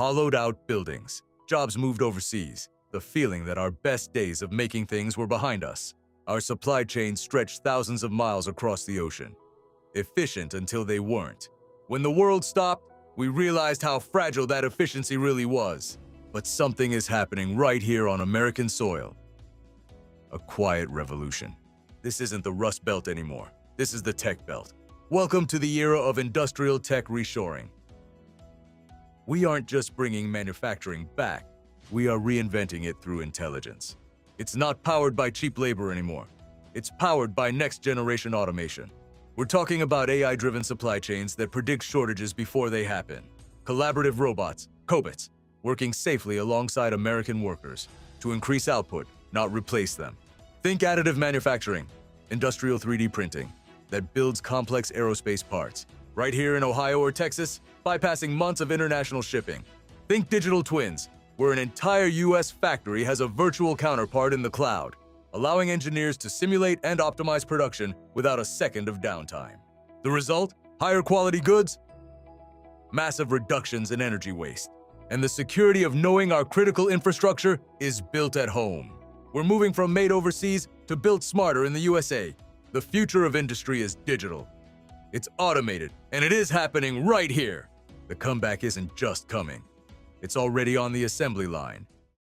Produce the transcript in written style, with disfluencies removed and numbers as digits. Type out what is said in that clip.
Hollowed out buildings, jobs moved overseas, the feeling that our best days of making things were behind us. Our supply chains stretched thousands of miles across the ocean. Efficient until they weren't. When the world stopped, we realized how fragile that efficiency really was. But something is happening right here on American soil. A quiet revolution. This isn't the Rust Belt anymore. This is the Tech Belt. Welcome to the era of Industrial Tech Reshoring. We aren't just bringing manufacturing back, we are reinventing it through intelligence. It's not powered by cheap labor anymore. It's powered by next-generation automation. We're talking about AI-driven supply chains that predict shortages before they happen. Collaborative robots, cobots, working safely alongside American workers to increase output, not replace them. Think additive manufacturing, industrial 3D printing that builds complex aerospace parts, right here in Ohio or Texas, bypassing months of international shipping. Think digital twins, where an entire US factory has a virtual counterpart in the cloud, allowing engineers to simulate and optimize production without a second of downtime. The result? Higher quality goods, massive reductions in energy waste, and the security of knowing our critical infrastructure is built at home. We're moving from made overseas to built smarter in the USA. The future of industry is digital. It's automated, and it is happening right here. The comeback isn't just coming. It's already on the assembly line.